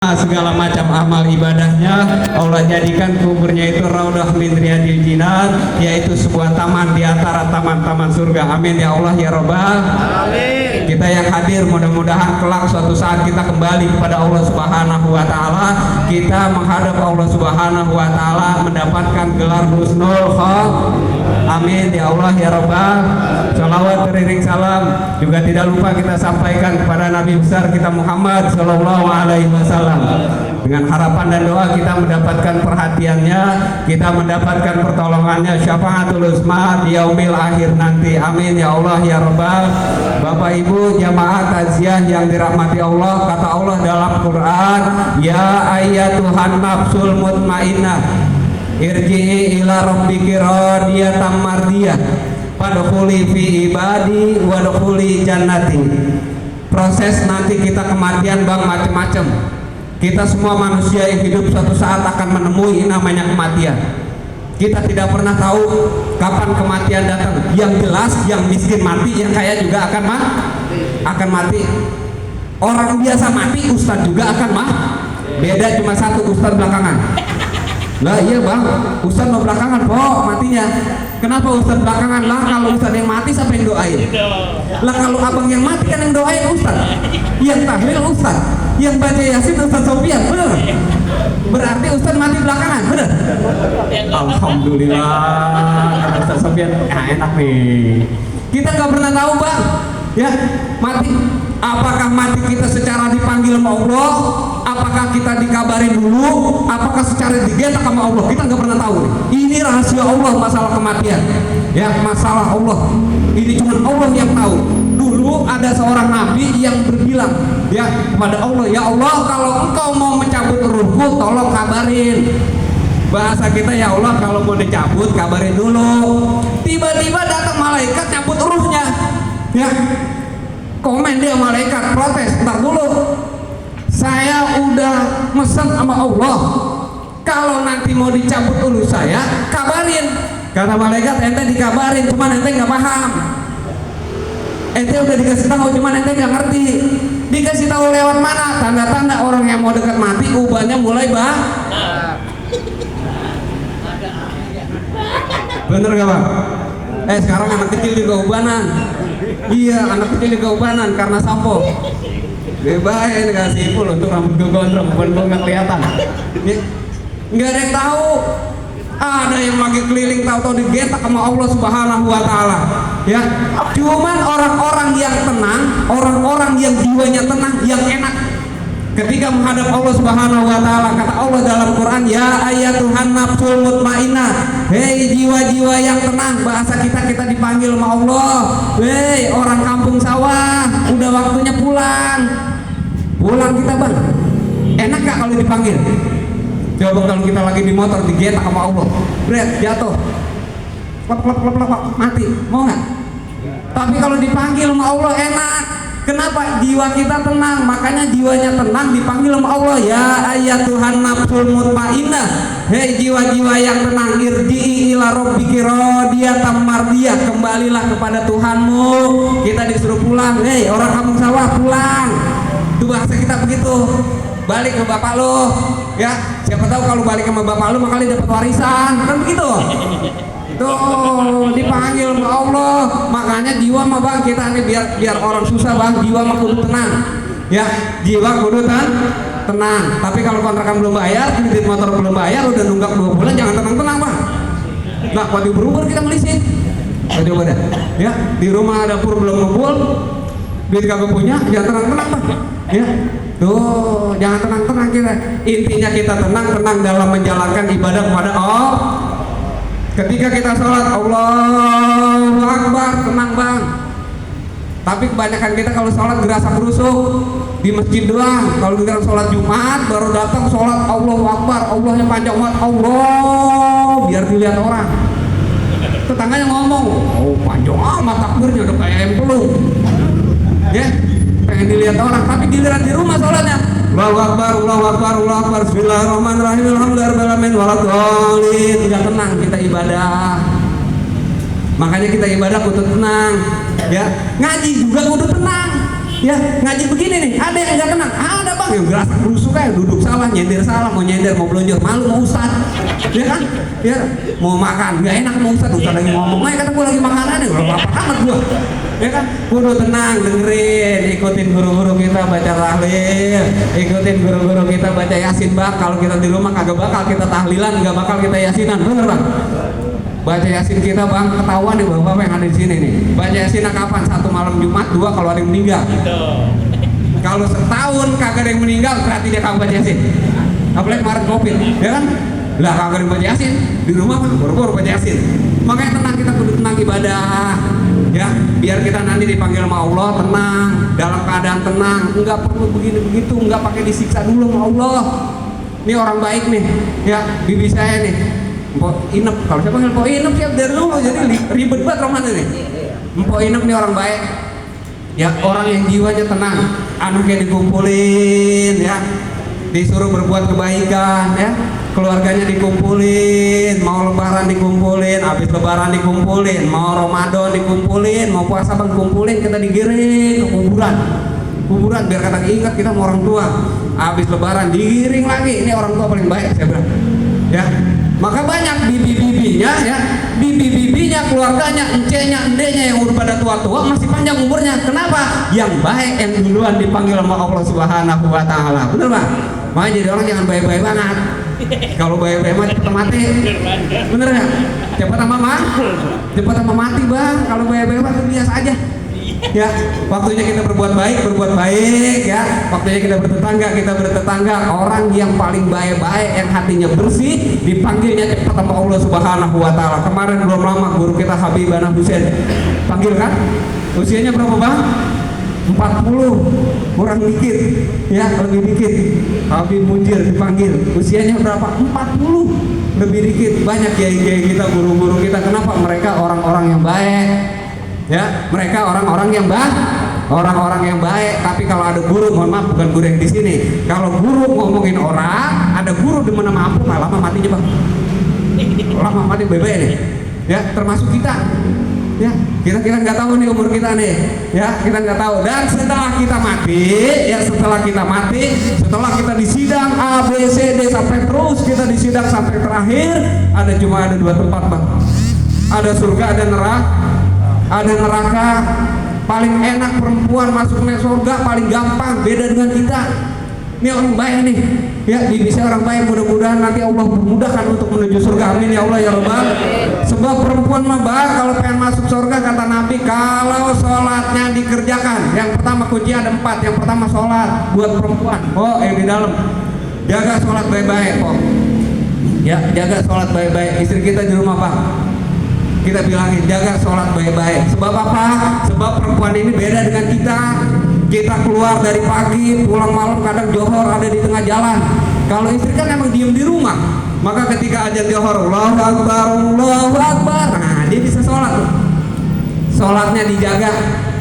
segala macam amal ibadahnya Allah jadikan kuburnya itu raudhah min riyadil jinan, yaitu sebuah taman di antara taman-taman surga. Amin ya Allah ya Rabbal Alamin. Kita yang hadir mudah-mudahan kelak suatu saat kita kembali kepada Allah Subhanahu wa taala, kita menghadap Allah Subhanahu wa taala mendapatkan gelar husnul khotimah. Amin ya Allah ya Rabbal. Shalawat beriring salam juga tidak lupa kita sampaikan kepada Nabi besar kita Muhammad sallallahu alaihi wasallam. Dengan harapan dan doa kita mendapatkan perhatiannya, kita mendapatkan pertolongannya, syafaatul uzma di yaumil akhir nanti. Amin ya Allah ya Rabbal. Bapak Ibu jamaah takziah yang dirahmati Allah, kata Allah dalam Quran, ya ayyatuhan nafsul mutmainnah irji'i ila rabbiki radiyatan mardiyah fadkhuli fi ibadi wadkhuli jannati. Proses nanti kita kematian bang macam-macam. Kita semua manusia yang hidup suatu saat akan menemui namanya kematian. Kita tidak pernah tahu kapan kematian datang. Yang jelas yang miskin mati, yang kaya juga akan mati. Orang biasa mati, ustadz juga akan mati. Beda cuma satu, ustadz belakangan. Lah iya bang, ustadz mau belakangan kok matinya. Kenapa ustadz belakangan? Lah kalau ustadz yang mati siapa yang doain? Lah kalau abang yang mati kan yang doain ustadz. Yang tahlil ustadz, yang baca yasin ustadz Sofian, bener? Berarti ustadz mati belakangan, bener? Alhamdulillah, ustadz Sofian, ya enak nih. Kita nggak pernah tahu bang, ya mati. Apakah mati kita secara dipanggil sama Allah? Apakah kita dikabarin dulu? Apakah secara digetak sama Allah? Kita nggak pernah tahu. Ini rahasia Allah masalah kematian. Ya masalah Allah. Ini cuma Allah yang tahu. Dulu ada seorang nabi yang berbilang ya kepada Allah, ya Allah kalau engkau mau mencabut ruhku, tolong kabarin. Bahasa kita ya Allah kalau mau dicabut kabarin dulu. Tiba-tiba datang malaikat cabut ruhnya. Ya. Komen dia malaikat protes, ntar dulu saya udah mesen sama Allah kalau nanti mau dicabut dulu saya kabarin. Kata malaikat ente dikabarin cuman ente nggak paham, ente udah dikasih tahu cuman ente nggak ngerti. Dikasih tahu lewat mana? Tanda-tanda orang yang mau dekat mati ubannya mulai bener gak bang? Sekarang anak kecil juga ubanan. Iya, anak kecil juga ubanan karena sampo. Bebain kasih full untuk rambut gue gondrong, bukan nggak kelihatan. Ya, nggak ada yang tahu. Ada yang lagi keliling tahu-tahu digetak sama Allah Subhanahu wa taala. Ya, cuman orang-orang yang tenang, orang-orang yang jiwanya tenang, yang enak ketika menghadap Allah Subhanahu wa taala. Kata Allah dalam Quran, ya ayyatuhan nafsul mutmainnah, hei jiwa-jiwa yang tenang. Bahasa kita dipanggil sama Allah, hei orang kampung sawah, udah waktunya pulang. Pulang kita bang, enak gak kalau dipanggil? Coba kalau kita lagi di motor digetak sama Allah, berat jatuh, plak, mati, mau nggak? Tapi kalau dipanggil sama Allah enak. Kenapa? Jiwa kita tenang, makanya jiwanya tenang dipanggil sama Allah, ya ayyatuhan nafsul mutmainnah, hei jiwa-jiwa yang tenang, irji'i ila rabbiki radiyatan mardiyah, kembalilah kepada Tuhanmu. Kita disuruh pulang, hei orang kampung sawah pulang. Itu bahasa kita begitu. Balik ke bapak lo, ya siapa tahu kalau balik sama bapak lo makanya dapat warisan, kan begitu. Tuh dipanggil sama Allah. Makanya jiwa mah bang kita nih biar orang susah bang, jiwa mah kudu tenang. Ya, jiwa kudu tenang. Tapi kalau kontrakan belum bayar, kredit motor belum bayar, udah nunggak 2 bulan, jangan tenang-tenang bang. Nah, kalau berubah kita melisih. Coba deh. Ya, di rumah dapur belum ngumpul, duit kagak punya, jangan tenang-tenang bang. Ya. Tuh, jangan tenang-tenang kita. Intinya kita tenang dalam menjalankan ibadah kepada Allah. Ketika kita sholat, Allahu Akbar, tenang bang. Tapi kebanyakan kita kalau sholat gerasa gerusuk di masjid doang. Kalau kita sholat Jumat baru datang sholat Allahu Akbar, Allahnya panjang banget, Allah biar dilihat orang. Tetangganya ngomong, oh panjang amat takbirnya udah kayak empelung. Ya, pengen dilihat orang. Tapi giliran di rumah sholatnya, Allahu Akbar, Allahu Akbar, Allahu Akbar, Bismillahirrahmanirrahim, alhamdulillahirabbil alamin, waladhdallin. Tidak tenang kita ibadah. Makanya kita ibadah kudu tenang. Ya, ngaji juga kudu tenang. Ya ngaji begini nih, ada yang nggak tenang, ada bang yang gerasa rusuk kayak duduk salah, nyender salah, mau nyender, mau belonjor, malu mau ustad, ya kan? Ya mau makan, nggak enak mau ustad lagi ngomong, kata gue lagi makan aja, udah apa amat gue, ya kan? Kudu tenang, dengerin, ikutin guru-guru kita baca tahlil, ikutin guru-guru kita baca yasin bang. Kalau kita di rumah kagak bakal kita tahlilan, nggak bakal kita yasinan, bener bang? Baca yasin kita bang, ketahuan nih bapak-bapak yang ada di sini nih. Baca yasin kapan? 1 malam Jumat, 2 kalau ada yang meninggal. Kalau setahun kagak ada yang meninggal, berarti dia kagak baca yasin. Apalagi kemarin COVID, ya kan? Lah kagak ada yang baca yasin, di rumah mah boro-boro baca yasin. Makanya tenang, kita kudu tenang ibadah, ya. Biar kita nanti dipanggil sama Allah tenang, dalam keadaan tenang, enggak perlu begini begitu, enggak pakai disiksa dulu sama Allah. Ini orang baik nih, ya, bibi saya nih. Mpok Inep, kalau saya panggil Mpok Inep siap dari dulu, jadi ribet banget roman ini. Mpok Inep nih orang baik, ya orang yang jiwanya tenang, anaknya dikumpulin, ya, disuruh berbuat kebaikan, ya, keluarganya dikumpulin, mau lebaran dikumpulin, habis lebaran dikumpulin, mau Ramadan dikumpulin, mau puasa bang kumpulin, kita digiring ke kuburan biar kata ingat kita mau orang tua. Habis lebaran digiring lagi, ini orang tua paling baik saya bilang, ya. Maka banyak bibi-bibinya, ya, bibi-bibinya, keluarganya, encenya, endenya yang udah pada tua-tua masih panjang umurnya. Kenapa? Yang baik yang duluan dipanggil sama Allah Subhanahu wa Ta'ala. Bener Pak? Makanya jadi orang jangan baik-baik banget. Kalau baik-baik mah cepet mati. Bener nggak? Cepet sama mati bang. Kalau baik-baik mah biasa aja. Ya, waktunya kita berbuat baik, ya. Waktunya kita bertetangga. Orang yang paling baik-baik, yang hatinya bersih, dipanggilnya cepat sama Allah Subhanahu wa Ta'ala. Kemarin belum lama guru kita Habib Ana Husain panggil kan? Usianya berapa bang? 40, kurang dikit, ya, lebih dikit. Habib Munjir dipanggil, usianya berapa? 40, lebih dikit. Banyak kiai-kiai kita, guru-guru kita. Kenapa? Mereka orang-orang yang baik. Ya, mereka orang-orang yang baik. Tapi kalau ada guru, mohon maaf, bukan guru yang di sini. Kalau guru ngomongin orang, ada guru di mana mampu, lama matinya bang. Lama mati bebek nih. Ya, termasuk kita. Ya, kita nggak tahu nih umur kita nih. Ya, kita nggak tahu. Dan setelah kita mati, setelah kita disidang A, B, C, D sampai terus kita disidang sampai terakhir, cuma ada 2 tempat bang. Ada surga, ada neraka. Paling enak perempuan masuknya surga, paling gampang, beda dengan kita. Ini orang baik nih, ya, bisa orang baik. Mudah-mudahan nanti Allah memudahkan untuk menuju surga, amin ya Allah ya Rabbal. Sebab perempuan mah bang, kalau pengen masuk surga kata Nabi, kalau sholatnya dikerjakan. Yang pertama kunci ada 4. Yang pertama sholat buat perempuan. Oh, yang di dalam jaga sholat baik-baik, kok. Ya, jaga sholat baik-baik. Istri kita di rumah bang, kita bilangin jaga sholat baik-baik. Sebab apa? Sebab perempuan ini beda dengan kita. Kita keluar dari pagi, pulang malam, kadang johor ada di tengah jalan. Kalau istri kan emang diem di rumah, maka ketika azan johor, Allahu Akbar, Allahu Akbar, nah dia bisa sholat. Sholatnya dijaga.